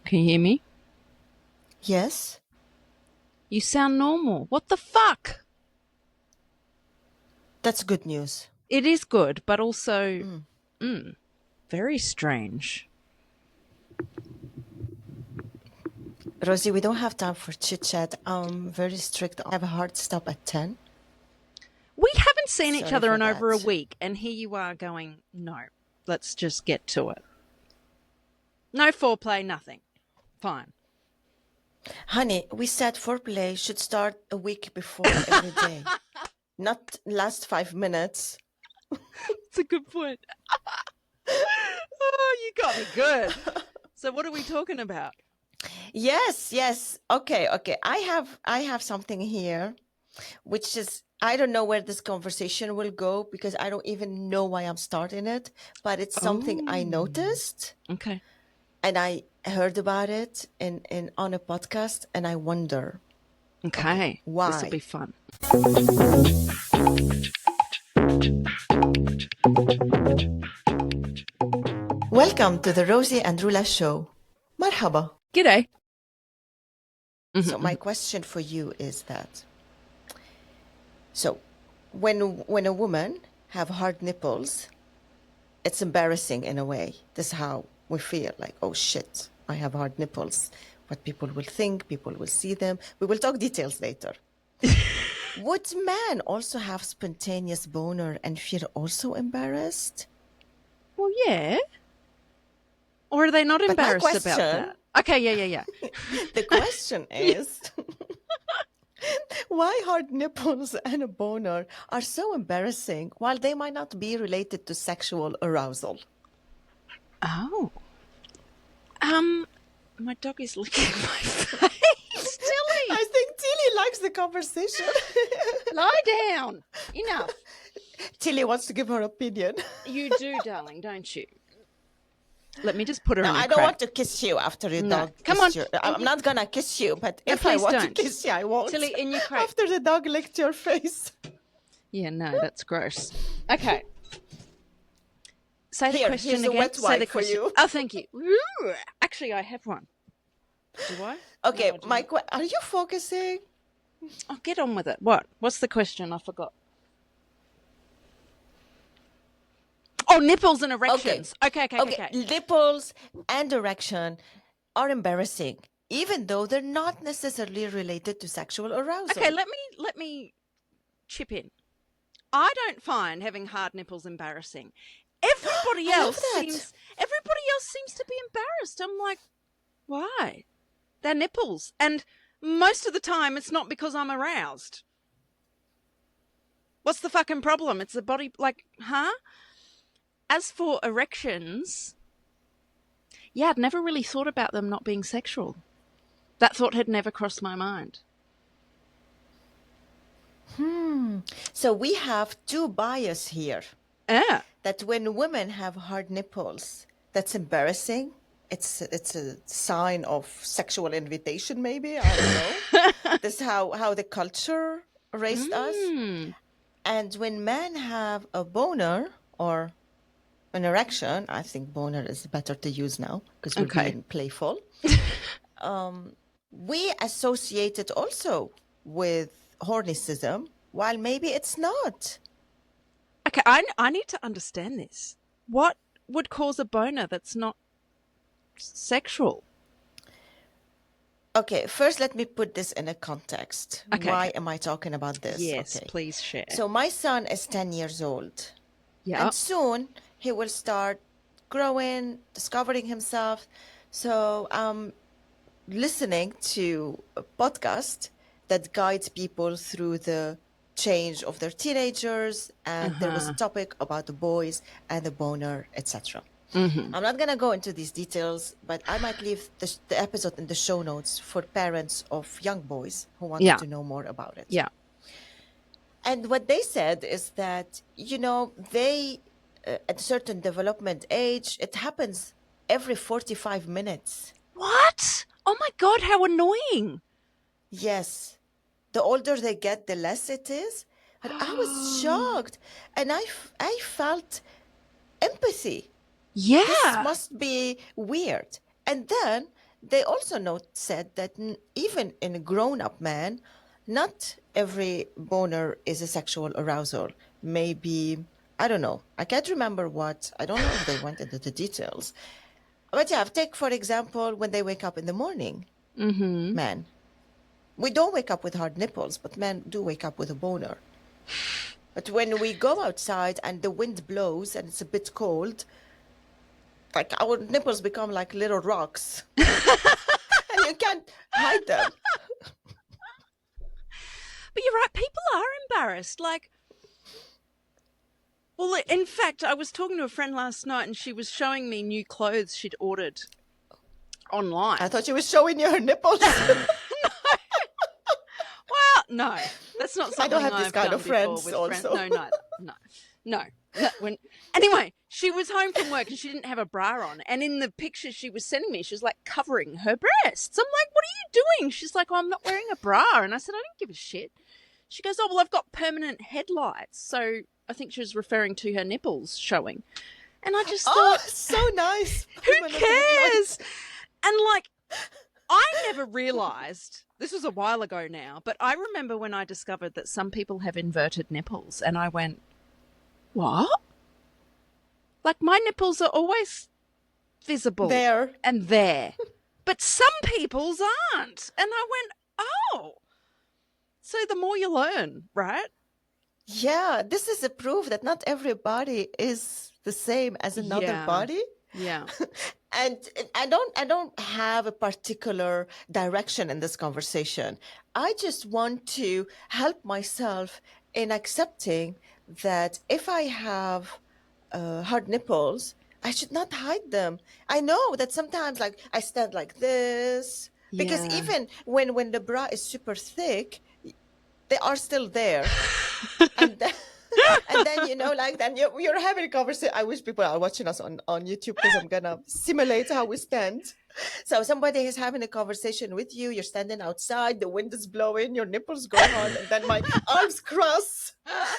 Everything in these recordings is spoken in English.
Can you hear me? Yes. You sound normal. What the fuck? That's good news. It is good, but also very strange. Rosie, we don't have time for chit-chat. I'm very strict. I have a hard stop at 10. We haven't seen each Sorry other for in over a that. week, and here you are going, no, let's just get to it. No foreplay, nothing. Fine. Honey, we said foreplay should start a week before every day. Not last 5 minutes. That's a good point. Oh, you got me good. So what are we talking about? Yes. Okay. I have something here, which is, I don't know where this conversation will go because I don't even know why I'm starting it, but it's something I noticed. Okay. And I heard about it on a podcast, and I wonder. Okay. Why? This will be fun. Welcome to the Rosie and Roula show. Marhaba. G'day. So my question for you is that, so when a woman have hard nipples, it's embarrassing in a way. This is how we feel, like, oh shit, I have hard nipples. What people will think, people will see them. We will talk details later. Would men also have spontaneous boner and feel also embarrassed? Well, yeah. Or are they not embarrassed about that? Okay, yeah. The question is, why hard nipples and a boner are so embarrassing while they might not be related to sexual arousal? Oh. My dog is licking my face. Tilly! I think Tilly likes the conversation. Lie down. Enough. Tilly wants to give her opinion. You do, darling, don't you? Let me just put her in a I don't want to kiss you after your dog. Come on. I'm not going to kiss you, but No, if I want don't. to kiss you, I won't. Tilly, in your crate. After the dog licked your face. Yeah, no, that's gross. Okay. Say the Here, question here's again. a wet Say wipe the for question. you. Oh, thank you. Actually, I have one. Do I? Okay, No, are you focusing? Oh, get on with it. What? What's the question? I forgot. Oh, nipples and erections. Okay. Nipples and erection are embarrassing, even though they're not necessarily related to sexual arousal. Okay, let me chip in. I don't find having hard nipples embarrassing. Everybody else seems to be embarrassed. I'm like, why? They're nipples. And most of the time it's not because I'm aroused. What's the fucking problem? It's the body, like, huh? As for erections, yeah, I'd never really thought about them not being sexual. That thought had never crossed my mind. So we have two bias here. Yeah. That when women have hard nipples, that's embarrassing. It's a sign of sexual invitation, maybe. I don't know. This is how the culture raised us. And when men have a boner or an erection, I think boner is better to use now because we're being playful. We associate it also with hornicism, while maybe it's not. Okay, I need to understand this. What would cause a boner that's not sexual? Okay, first let me put this in a context. Okay. Why am I talking about this? Yes, okay. Please share. So my son is 10 years old. Yeah. And soon he will start growing, discovering himself. So I'm listening to a podcast that guides people through the change of their teenagers, and there was a topic about the boys and the boner, etc. I'm not going to go into these details, but I might leave the episode in the show notes for parents of young boys who want to know more about it. Yeah. And what they said is that, they, at a certain development age, it happens every 45 minutes. What? Oh my God, how annoying. Yes. The older they get, the less it is. And I was shocked. And I felt empathy. Yeah. This must be weird. And then they also said that even in a grown-up man, not every boner is a sexual arousal. Maybe, I don't know. I can't remember what. I don't know if they went into the details. But yeah, take for example, when they wake up in the morning, Mm-hmm. men. We don't wake up with hard nipples, but men do wake up with a boner. But when we go outside and the wind blows and it's a bit cold, like our nipples become like little rocks and you can't hide them. But you're right, people are embarrassed. Like, well, in fact, I was talking to a friend last night and she was showing me new clothes she'd ordered online. I thought you were showing your nipples. Well, no, that's not something I don't have this I've kind done of friends with also. friends. No. Anyway, she was home from work and she didn't have a bra on. And in the picture she was sending me, she was like covering her breasts. I'm like, what are you doing? She's like, oh, I'm not wearing a bra. And I said, I don't give a shit. She goes, oh, well, I've got permanent headlights. So I think she was referring to her nipples showing. And I just thought, so nice. Who cares? And like, I never realised, this was a while ago now, but I remember when I discovered that some people have inverted nipples and I went, what? Like, my nipples are always visible. There. And there. But some people's aren't. And I went, oh. So the more you learn, right? Yeah, this is a proof that not everybody is the same as another body. Yeah. And I don't have a particular direction in this conversation. I just want to help myself in accepting that if I have hard nipples, I should not hide them. I know that sometimes, like, I stand like this because even when the bra is super thick, they are still there. and then you know, like, then you're having a conversation. I wish people are watching us on YouTube because I'm gonna simulate how we stand. So somebody is having a conversation with you, you're standing outside, the wind is blowing, your nipples go on, and then my arms cross.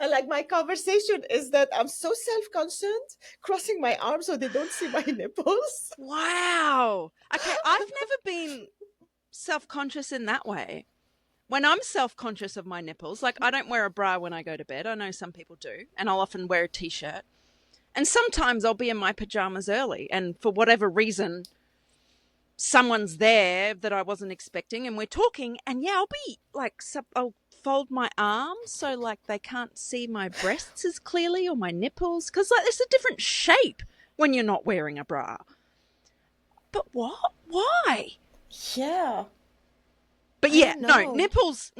And like, my conversation is that I'm so self-conscious, crossing my arms so they don't see my nipples. Wow. Okay, I've never been self-conscious in that way. When I'm self-conscious of my nipples, like, I don't wear a bra when I go to bed. I know some people do. And I'll often wear a t-shirt. And sometimes I'll be in my pajamas early. And for whatever reason, someone's there that I wasn't expecting. And we're talking. And yeah, I'll be like, I'll fold my arms so like they can't see my breasts as clearly or my nipples. Because like, it's a different shape when you're not wearing a bra. But what? Why? Yeah. But yeah, no, nipples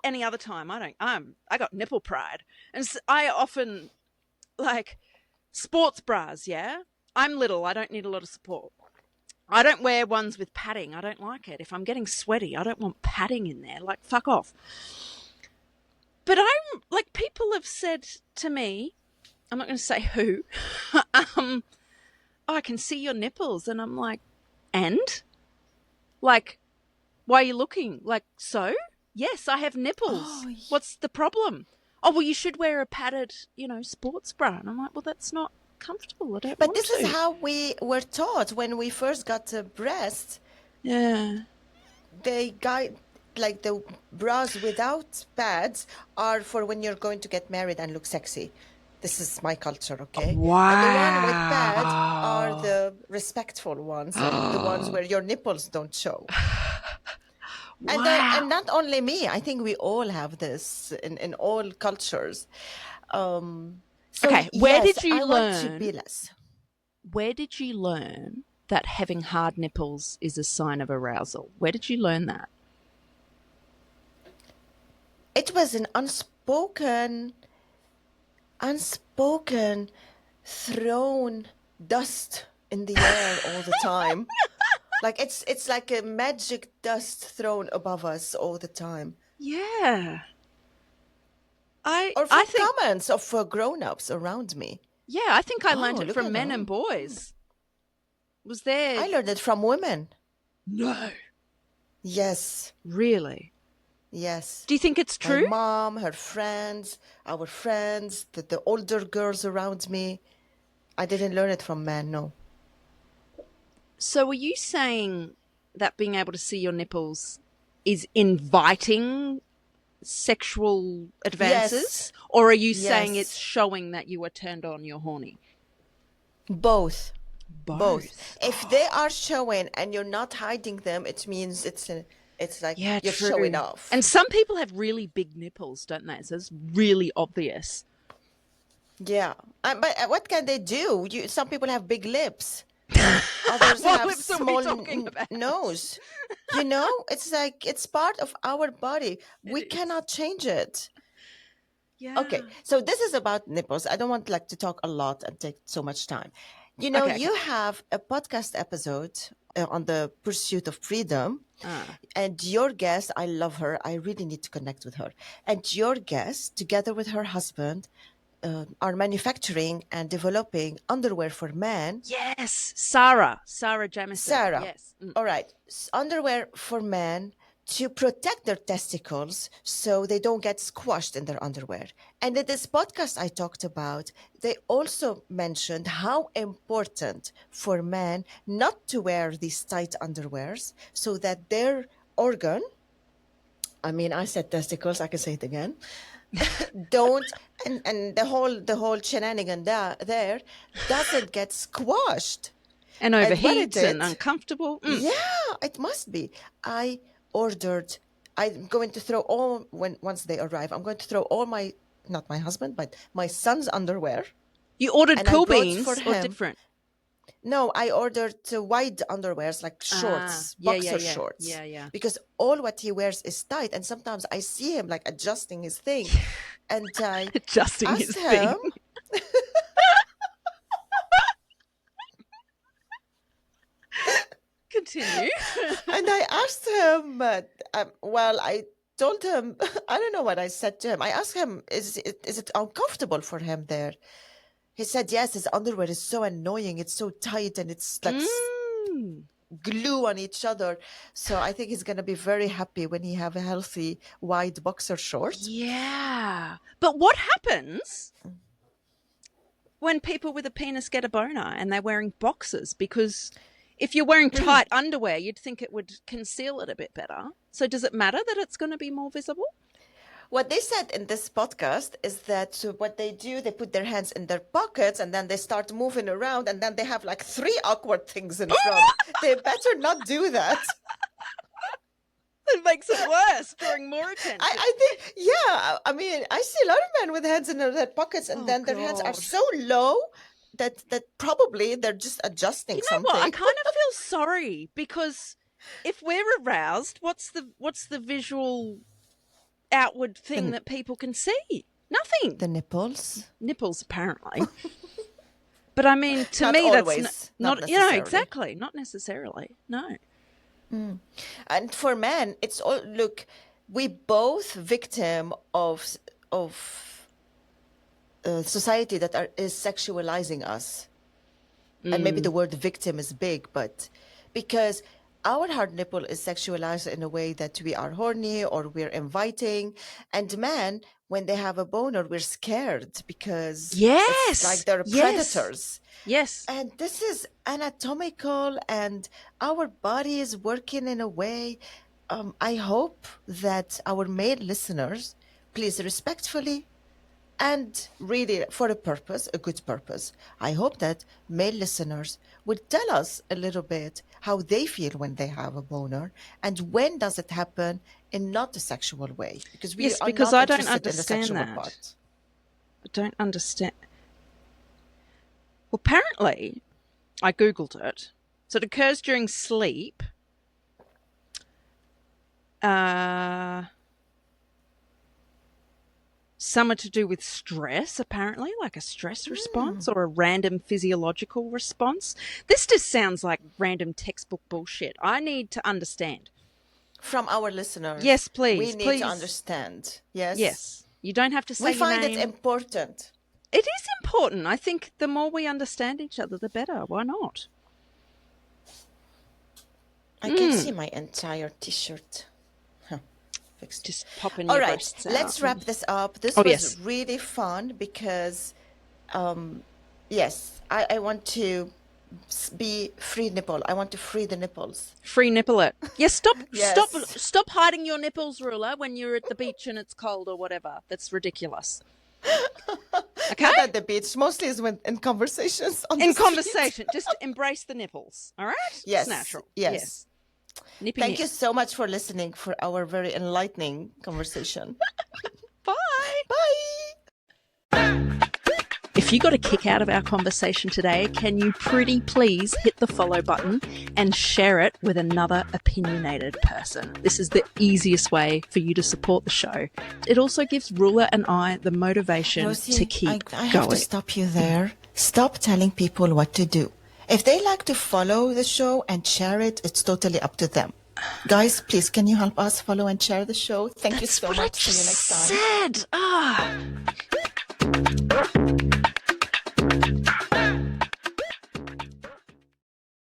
any other time. I got nipple pride. And so I often, like, sports bras, yeah? I'm little, I don't need a lot of support. I don't wear ones with padding. I don't like it. If I'm getting sweaty, I don't want padding in there. Like, fuck off. But I'm, like, people have said to me, I'm not going to say who, oh, I can see your nipples. And I'm like, and? Like, why are you looking? Like, so? Yes, I have nipples. Oh, what's the problem? Oh, well, you should wear a padded, sports bra. And I'm like, well, that's not comfortable. I don't want to. But this is how we were taught when we first got a breast. Yeah. They guide, like, the bras without pads are for when you're going to get married and look sexy. This is my culture, okay? Wow. And the one with pads are the respectful ones, the ones where your nipples don't show. Wow. And not only me, I think we all have this in all cultures. So okay, where did you learn? Want to be less. Where did you learn that having hard nipples is a sign of arousal? Where did you learn that? It was an unspoken thrown dust in the air all the time. Like, it's like a magic dust thrown above us all the time. Yeah. Or from comments of grown-ups around me. Yeah, I think I learned it from men and boys. Was there... I learned it from women. No. Yes. Really? Yes. Do you think it's true? My mom, her friends, our friends, the older girls around me. I didn't learn it from men, no. So are you saying that being able to see your nipples is inviting sexual advances? Yes. Or are you saying Yes. it's showing that you are turned on, you're horny? Both. Both. If they are showing and you're not hiding them, it means it's like Yeah, you're true. showing off. And some people have really big nipples, don't they? So it's really obvious. Yeah. But what can they do? Some people have big lips. Others What have lips are we small talking about? nose. It's like it's part of our body. We cannot change it. Yeah. Okay, so this is about nipples. I don't want to talk a lot and take so much time. Okay. You have a podcast episode on the pursuit of freedom, and your guest, I love her. I really need to connect with her. And your guest, together with her husband, are manufacturing and developing underwear for men. Yes, Sarah Jamison. Sarah. Yes. All right. Underwear for men to protect their testicles so they don't get squashed in their underwear. And in this podcast I talked about, they also mentioned how important for men not to wear these tight underwears so that their organ, I said testicles, I can say it again, don't, and the whole shenanigan there doesn't get squashed. And overheat and uncomfortable. Yeah, it must be. I'm going to throw once they arrive, I'm going to throw all not my husband, but my son's underwear. You ordered cool beans or different? No, I ordered wide underwears, like shorts, boxer shorts. Yeah. Because all what he wears is tight, and sometimes I see him like adjusting his thing, and I adjusting his thing. Continue. And I asked him, I told him, I don't know what I said to him. I asked him, is it uncomfortable for him there? He said, yes, his underwear is so annoying. It's so tight and it's like glue on each other. So I think he's going to be very happy when he have a healthy, wide boxer short. Yeah. But what happens when people with a penis get a boner and they're wearing boxers? Because if you're wearing tight underwear, you'd think it would conceal it a bit better. So does it matter that it's going to be more visible? What they said in this podcast is that what they do, they put their hands in their pockets and then they start moving around and then they have like 3 awkward things in front. They better not do that. It makes it worse, drawing more attention. I think, yeah. I see a lot of men with hands in their pockets and then their hands are so low that probably they're just adjusting something. What? I kind of feel sorry because if we're aroused, what's the visual outward thing that people can see? Nothing. The nipples. Nipples, apparently. But I mean, to not me, always, that's not exactly. Not necessarily. No. And for men, it's all, look, we both victim of society that is sexualizing us. And maybe the word victim is big, but because our hard nipple is sexualized in a way that we are horny or we're inviting. And men, when they have a boner, we're scared because it's like they're predators. Yes. And this is anatomical and our body is working in a way. I hope that our male listeners, please respectfully and really for a good purpose, I hope that male listeners would tell us a little bit how they feel when they have a boner and when does it happen in not a sexual way. Because I don't understand that. Part. I don't understand. Well, apparently, I Googled it. So it occurs during sleep. Some are to do with stress, apparently, like a stress response or a random physiological response. This just sounds like random textbook bullshit. I need to understand. From our listeners. Yes, please. We need to understand. Yes. Yes. You don't have to say we find your name. It important. It is important. I think the more we understand each other, the better. Why not? I can see my entire T-shirt. Fixed. Just popping your breasts out. Let's wrap this up. This was really fun because, yes, I want to be free nipple. I want to free the nipples. Free nipple it. Yeah, stop Yes. stop hiding your nipples, Ruler, when you're at the beach and it's cold or whatever. That's ridiculous. Okay? Not at the beach. Mostly is when in conversations on In the street. conversation, just embrace the nipples. All right? Yes. It's natural. Yes. Nippy Thank nip. you so much for listening for our very enlightening conversation. Bye. Bye. If you got a kick out of our conversation today, can you pretty please hit the follow button and share it with another opinionated person? This is the easiest way for you to support the show. It also gives Ruler and I the motivation Rosie, to keep I have going. to stop you there. Stop telling people what to do. If they like to follow the show and share it, it's totally up to them. Guys, please, can you help us follow and share the show? Thank you so much. See you next time. Said.